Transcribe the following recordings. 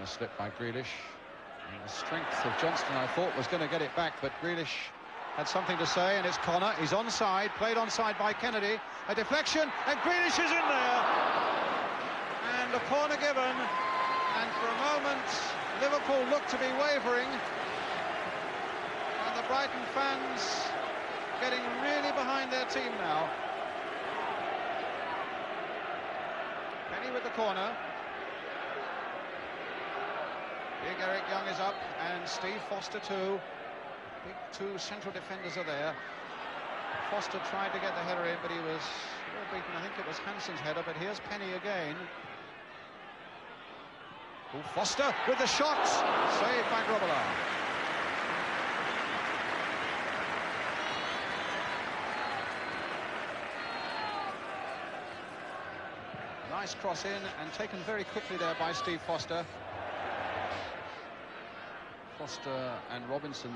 a slip by Grealish. And the strength of Johnston, I thought, was going to get it back, but Grealish had something to say, and it's Connor. He's onside, played onside by Kennedy. A deflection, and Grealish is in there. And a corner given. And for a moment, Liverpool looked to be wavering. And the Brighton fans getting really behind their team now. Penny with the corner. Big Eric Young is up, and Steve Foster too. Big two central defenders are there. Foster tried to get the header in, but he was well beaten. I think it was Hansen's header, but here's Penny again. Oh, Foster with the shot, saved by Grobbelaar. Nice cross in, and taken very quickly there by Steve Foster. Foster and Robinson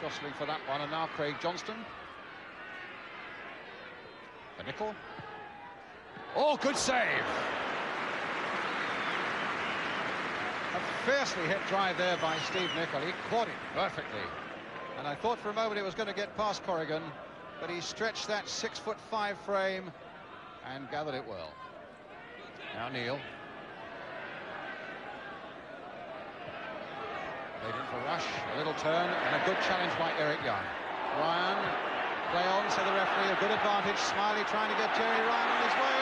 jostling for that one, and now Craig Johnston. A nickel. Oh, good save! A fiercely hit drive there by Steve Nicol. He caught it perfectly. And I thought for a moment it was going to get past Corrigan, but he stretched that 6'5" frame and gathered it well. Now Neil. Played in for Rush, a little turn, and a good challenge by Eric Young. Ryan, play on, so the referee, a good advantage. Smiley trying to get Jerry Ryan on his way.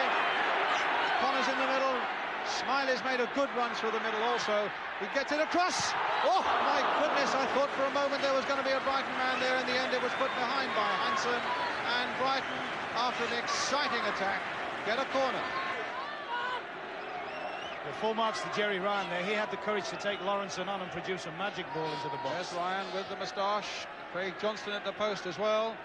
Connor's in the middle. Smiley's made a good run through the middle also. He gets it across. Oh, my goodness, I thought for a moment there was going to be a Brighton man there. In the end, it was put behind by Hansen. And Brighton, after an exciting attack, get a corner. Well, full marks to Jerry Ryan there. He had the courage to take Lawrenson on and produce a magic ball into the box. There's Ryan with the moustache. Craig Johnston at the post as well.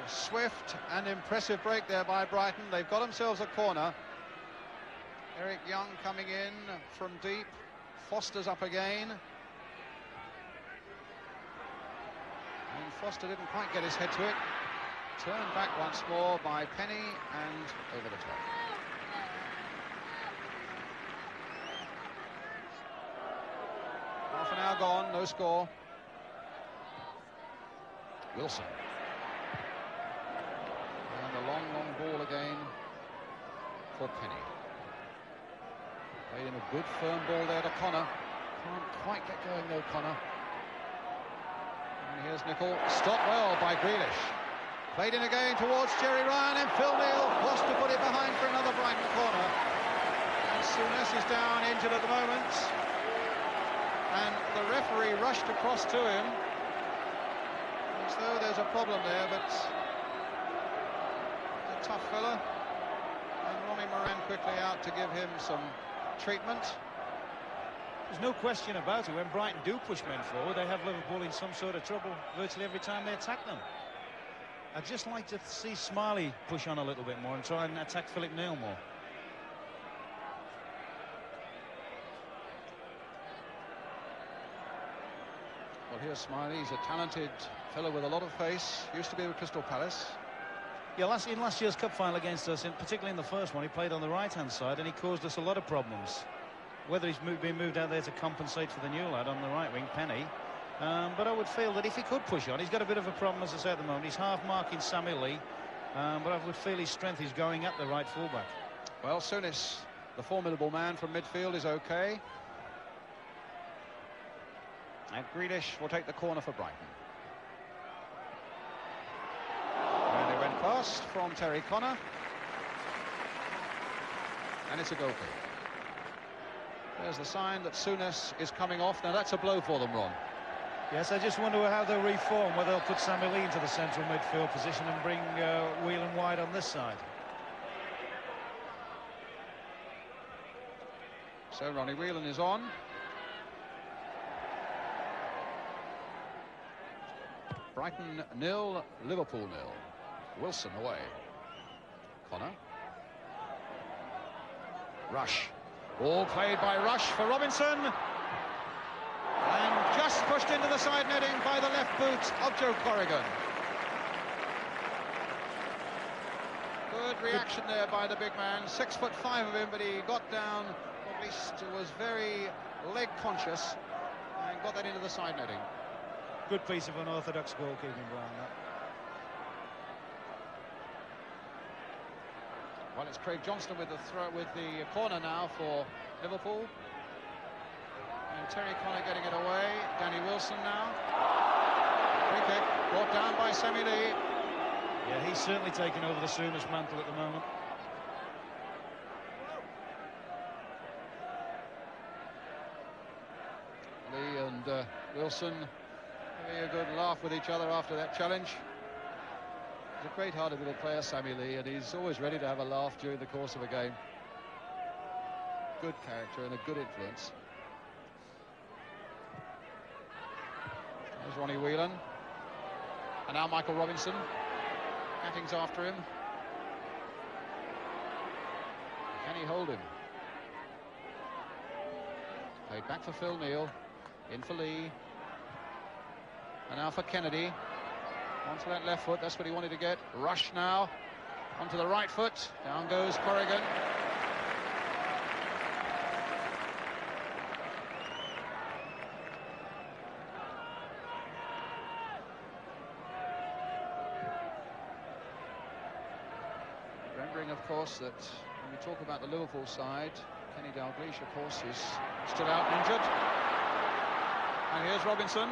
A swift and impressive break there by Brighton. They've got themselves a corner. Eric Young coming in from deep. Foster's up again. And Foster didn't quite get his head to it. Turned back once more by Penny and over the top. Half an hour gone, no score. Wilson. And the long ball again for Penny. Played in a good firm ball there to Connor. Can't quite get going though, Connor. And here's Nicol. Stopped well by Grealish. Played in again towards Jerry Ryan, and Phil Neal forced to put it behind for another Brighton corner. And Souness is down, injured at the moment. And the referee rushed across to him, as though there's a problem there, but he's a tough fella. And Ronnie Moran quickly out to give him some treatment. There's no question about it. When Brighton do push men forward, they have Liverpool in some sort of trouble virtually every time they attack them. I'd just like to see Smiley push on a little bit more and try and attack Philip Neal more. Well, here's Smiley. He's a talented fellow with a lot of pace. Used to be with Crystal Palace. Yeah, in last year's cup final against us, particularly in the first one, he played on the right-hand side and he caused us a lot of problems. Whether he's been moved out there to compensate for the new lad on the right wing, Penny. But I would feel that if he could push on, he's got a bit of a problem, as I say, at the moment. He's half-marking Sammy Lee, but I would feel his strength is going at the right fullback. Well, Souness, the formidable man from midfield, is okay. And Grealish will take the corner for Brighton. And it went past from Terry Connor. And it's a goal kick. There's the sign that Souness is coming off. Now that's a blow for them, Ron. Yes, I just wonder how they'll reform, whether they'll put Sammy Lee into the central midfield position and bring Whelan wide on this side. So Ronnie Whelan is on. Brighton 0, Liverpool 0. Wilson away. Connor. Rush. Ball played by Rush for Robinson. And just pushed into the side netting by the left boot of Joe Corrigan. Good reaction there by the big man. 6'5" of him, but he got down at least was very leg conscious and got that into the side netting. Good piece of unorthodox goalkeeping, Brian. That. Well, it's Craig Johnston with the corner now for Liverpool. And Terry Connor getting it away. Danny Wilson now. Free kick brought down by Semi Lee. Yeah, he's certainly taking over the Souness mantle at the moment. Lee and Wilson having a good laugh with each other after that challenge. He's a great-hearted little player, Sammy Lee, and he's always ready to have a laugh during the course of a game. Good character and a good influence. There's Ronnie Whelan. And now Michael Robinson. Atting's after him. Can he hold him? Played back for Phil Neal. In for Lee. And now for Kennedy. Onto that left foot, that's what he wanted to get. Rush now. Onto the right foot. Down goes Corrigan. Remembering, of course, that when we talk about the Liverpool side, Kenny Dalglish, of course, is still out injured. And here's Robinson.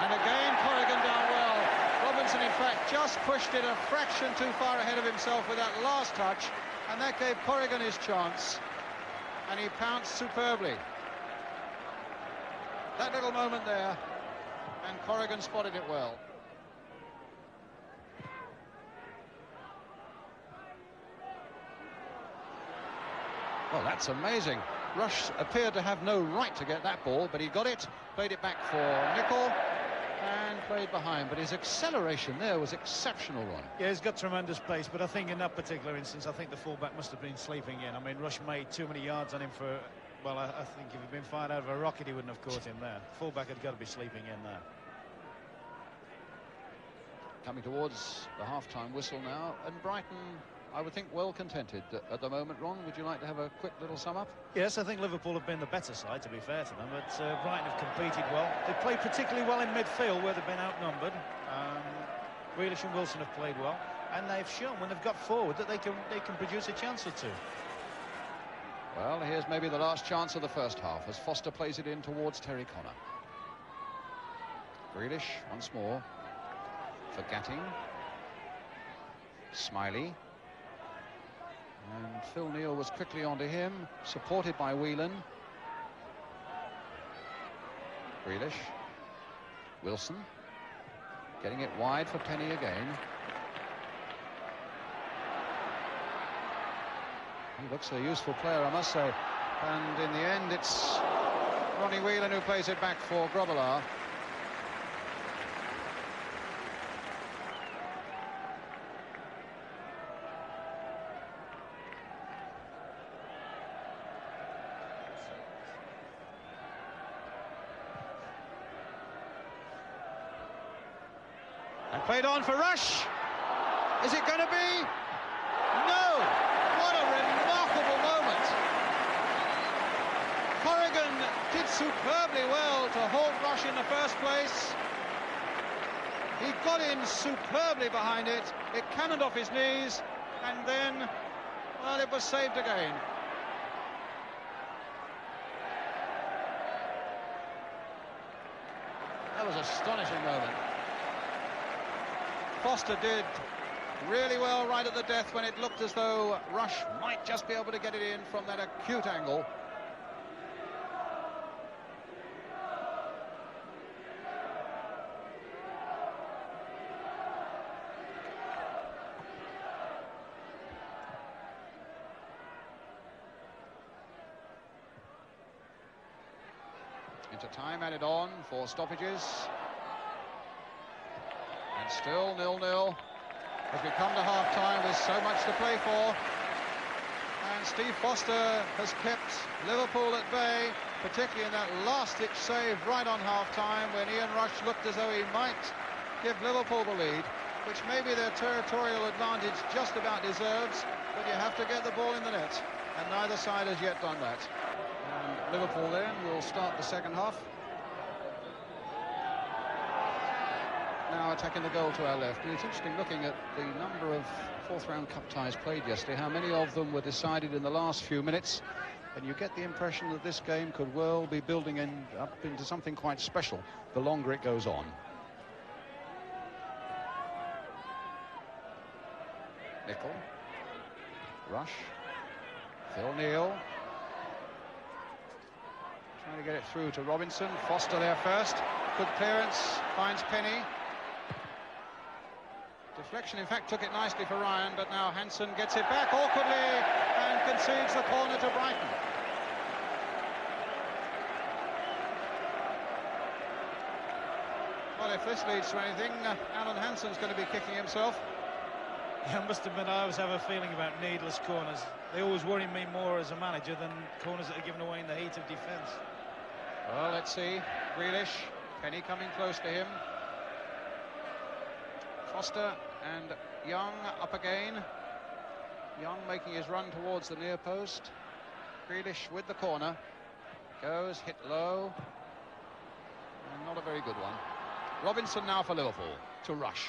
And again, Corrigan down well. Robinson, in fact, just pushed it a fraction too far ahead of himself with that last touch, and that gave Corrigan his chance. And he pounced superbly. That little moment there, and Corrigan spotted it well. Well, that's amazing. Rush appeared to have no right to get that ball, but he got it, played it back for Nicol, and played behind. But his acceleration there was exceptional, Ron. Yeah, he's got tremendous pace, but I think in that particular instance, I think the fullback must have been sleeping in. I mean, Rush made too many yards on him for... Well, I think if he'd been fired out of a rocket, he wouldn't have caught him there. Fullback had got to be sleeping in there. Coming towards the half-time whistle now, and Brighton, I would think, well contented at the moment. Ron, would you like to have a quick little sum-up? Yes, I think Liverpool have been the better side, to be fair to them, but Brighton have competed well. They played particularly well in midfield, where they've been outnumbered. Grealish and Wilson have played well, and they've shown when they've got forward that they can produce a chance or two. Well, here's maybe the last chance of the first half, as Foster plays it in towards Terry Connor. Grealish once more for Gatting. Smiley. And Phil Neal was quickly onto him, supported by Whelan. Grealish. Wilson. Getting it wide for Penny again. He looks a useful player, I must say. And in the end, it's Ronnie Whelan who plays it back for Grobbelaar. And played on for Rush. Is it going to be? No! What a remarkable moment. Corrigan did superbly well to halt Rush in the first place. He got in superbly behind it. It cannoned off his knees, and then, well, it was saved again. That was an astonishing moment. Foster did really well right at the death when it looked as though Rush might just be able to get it in from that acute angle. Into time added on for stoppages. And still 0-0 as we come to half-time with so much to play for. And Steve Foster has kept Liverpool at bay, particularly in that last-ditch save right on half-time when Ian Rush looked as though he might give Liverpool the lead. which maybe their territorial advantage just about deserves, but you have to get the ball in the net, and neither side has yet done that. And Liverpool then will start the second half. Now attacking the goal to our left. And it's interesting looking at the number of fourth-round cup ties played yesterday, how many of them were decided in the last few minutes, and you get the impression that this game could well be building up into something quite special the longer it goes on. Nicol, Rush, Phil Neal, trying to get it through to Robinson. Foster there first, good clearance, finds Penny. Deflection, in fact, took it nicely for Ryan, but now Hansen gets it back awkwardly and concedes the corner to Brighton. Well, if this leads to anything, Alan Hansen's going to be kicking himself. I must admit, I always have a feeling about needless corners. They always worry me more as a manager than corners that are given away in the heat of defence. Well, let's see. Grealish, Penny coming close to him. Foster and Young up again. Young making his run towards the near post. Grealish with the corner. Goes, hit low. And not a very good one. Robinson now for Liverpool to Rush.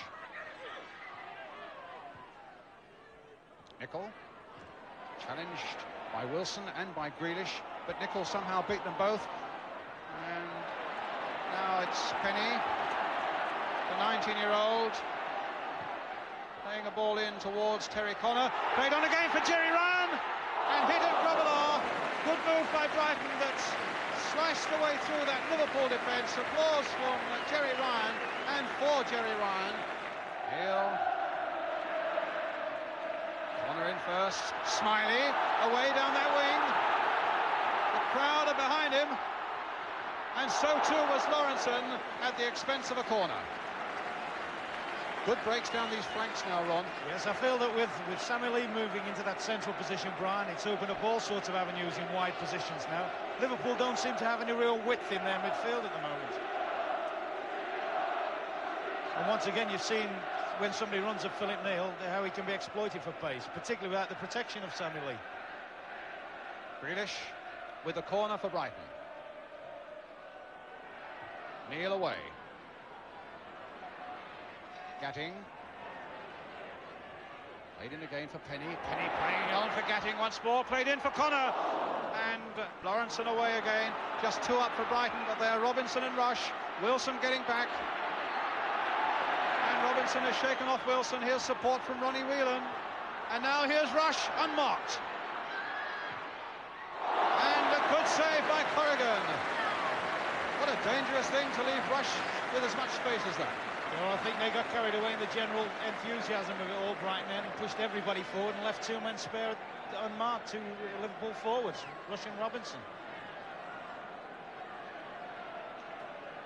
Nicol, challenged by Wilson and by Grealish, but Nicol somehow beat them both. And now it's Penny, the 19-year-old, playing a ball in towards Terry Connor. Played on again for Jerry Ryan, and hit at Grobbelaar. Good move by Brighton that sliced the way through that Liverpool defence. Applause from Jerry Ryan and for Jerry Ryan. Neal. Connor in first. Smiley away down that wing. The crowd are behind him. And so too was Lawrenson at the expense of a corner. Good breaks down these flanks now, Ron. Yes, I feel that with Samuel Lee moving into that central position, Brian, it's opened up all sorts of avenues in wide positions now. Liverpool don't seem to have any real width in their midfield at the moment. And once again, you've seen when somebody runs at Philip Neal, how he can be exploited for pace, particularly without the protection of Samuel Lee. Grealish with the corner for Brighton. Neal away. Gatting. Played in again for Penny. Penny playing on for Gatting once more. Played in for Connor. And Lawrenson away again. Just two up for Brighton, but they're Robinson and Rush. Wilson getting back. And Robinson has shaken off Wilson. Here's support from Ronnie Whelan. And now here's Rush, unmarked. And a good save by Corrigan. What a dangerous thing to leave Rush with as much space as that. Well, I think they got carried away in the general enthusiasm of it all, Brighton, and pushed everybody forward and left two men spare unmarked to Liverpool forwards, Rush and Robinson.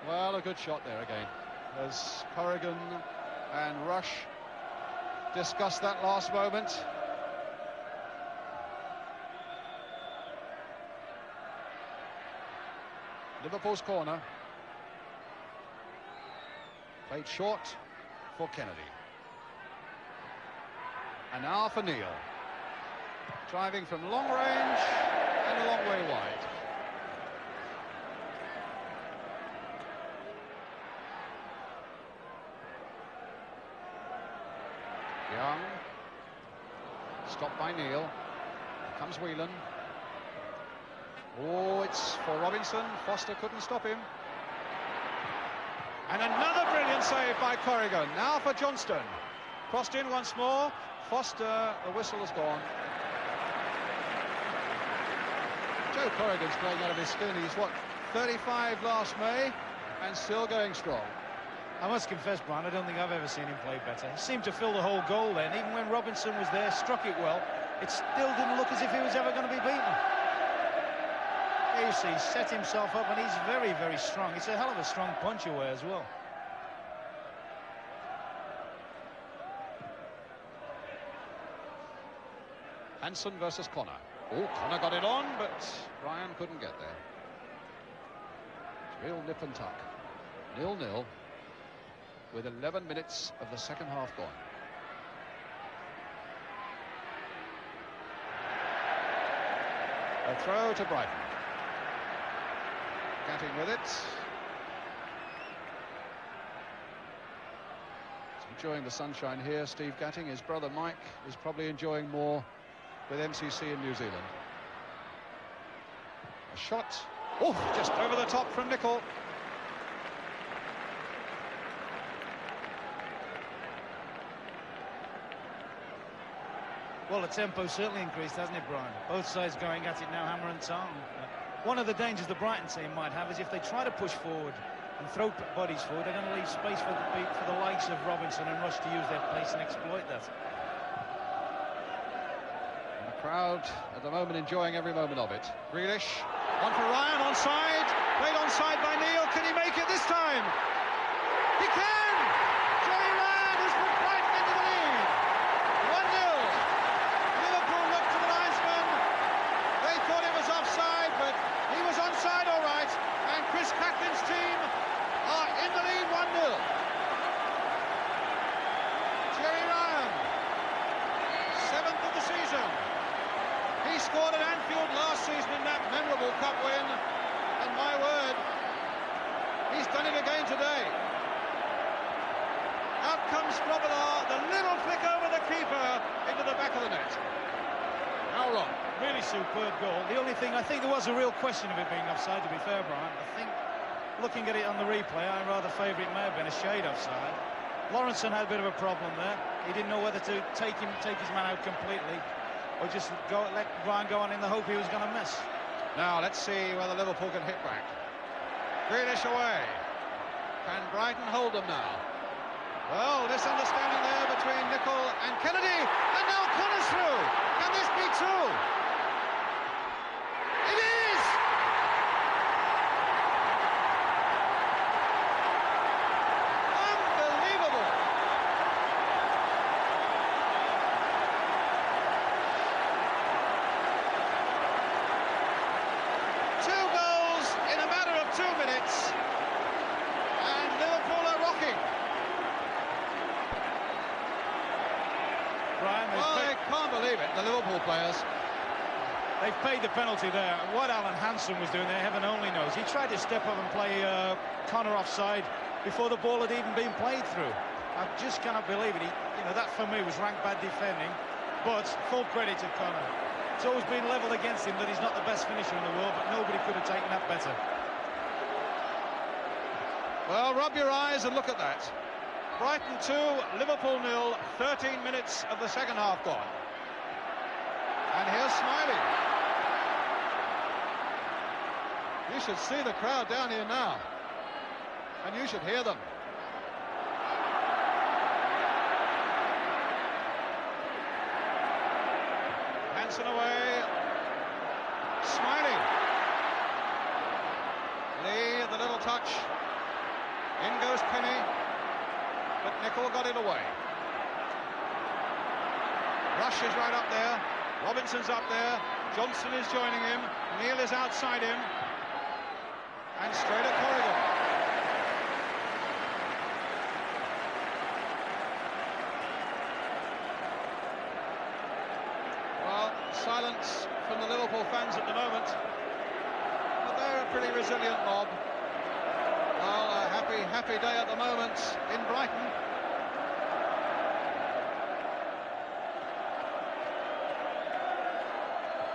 Well, a good shot there again, as Corrigan and Rush discussed that last moment. Liverpool's corner. Played short for Kennedy. And now for Neal. Driving from long range and a long way wide. Young. Stopped by Neal. Here comes Whelan. Oh, it's for Robinson. Foster couldn't stop him. And another brilliant save by Corrigan. Now for Johnston. Crossed in once more. Foster, the whistle has gone. Joe Corrigan's playing out of his skin. He's, what, 35 last May and still going strong. I must confess, Brian, I don't think I've ever seen him play better. He seemed to fill the whole goal then. Even when Robinson was there, struck it well, it still didn't look as if he was ever going to be beaten. You see, he's set himself up, and he's very, very strong. It's a hell of a strong punch away as well. Hansen versus Connor. Oh, Connor got it on, but Ryan couldn't get there. It's real nip and tuck. 0-0. with 11 minutes of the second half gone. A throw to Brighton. Gatting with it. He's enjoying the sunshine here, Steve Gatting. His brother Mike is probably enjoying more with MCC in New Zealand. A shot. Oh, just over the top from Nicol. Well, the tempo certainly increased, hasn't it, Brian? Both sides going at it now, hammer and tongue. One of the dangers the Brighton team might have is if they try to push forward and throw bodies forward, they're going to leave space for the likes of Robinson and Rush to use their pace and exploit that. And the crowd at the moment enjoying every moment of it. Grealish, one for Ryan, onside, played onside by Neil. Can he make it this time? He can! Jerry Ryan has put Brighton into the lead. 1-0. Liverpool looked to the linesman. They thought it was offside, but he was onside all right. And Chris Catlin's team are in the lead 1-0. Jerry Ryan, 7th of the season. He scored at Anfield last season in that memorable cup win. And my word, he's done it again today. Out comes Grobbelaar, the little flick over the keeper into the back of the net. How wrong. Really superb goal. The only thing, I think there was a real question of it being offside, to be fair, Brian. I think, looking at it on the replay, I rather favour it may have been a shade offside. Lawrenson had a bit of a problem there. He didn't know whether to take his man out completely, or just let Ryan go on in the hope he was going to miss. Now, let's see whether Liverpool can hit back. Grealish away. Can Brighton hold them now? Well, misunderstanding there between Nicol and Kennedy, and now Connor's through. Can this be two? It is! Unbelievable! Two goals in a matter of 2 minutes, and Liverpool are rocking. Brian, Well, they can't believe it, the Liverpool players. they've paid the penalty there. What Alan Hansen was doing there, heaven only knows. He tried to step up and play Connor offside before the ball had even been played through. I just cannot believe it. That for me was ranked bad defending, but full credit to Connor. It's always been levelled against him that he's not the best finisher in the world, but nobody could have taken that better. Well, rub your eyes and look at that. Brighton 2, Liverpool 0, 13 minutes of the second half gone. And here's Smiley. You should see the crowd down here now. And you should hear them. Hansen away. Smiley. Lee, the little touch. In goes Penny. But Nicol got it away. Rush is right up there. Robinson's up there. Johnson is joining him. Neil is outside him. And straight at Corrigan. Well, silence from the Liverpool fans at the moment. But they're a pretty resilient mob. Well, a happy day at the moment in Brighton.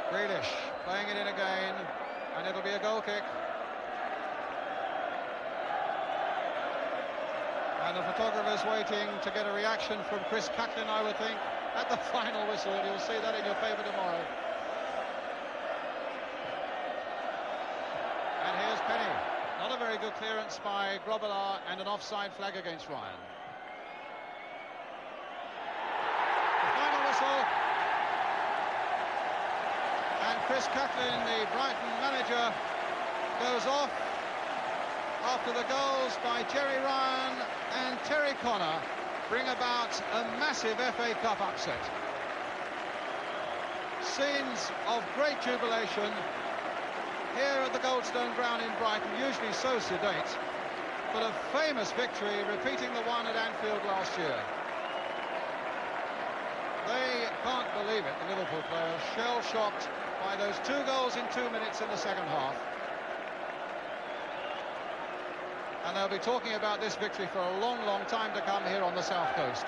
Grealish playing it in again, and it'll be a goal kick. And the photographer's waiting to get a reaction from Chris Catlin, I would think, at the final whistle, and you'll see that in your paper tomorrow. And here's Penny. Not a very good clearance by Grobbelaar, and an offside flag against Ryan. The final whistle. And Chris Catlin, the Brighton manager, goes off after the goals by Jerry Ryan and Terry Connor bring about a massive FA Cup upset. Scenes of great jubilation here at the Goldstone ground in Brighton, usually so sedate. but a famous victory, repeating the one at Anfield last year. They can't believe it, the Liverpool players, shell-shocked by those 2 goals in 2 minutes in the second half. And they'll be talking about this victory for a long, long time to come here on the South Coast.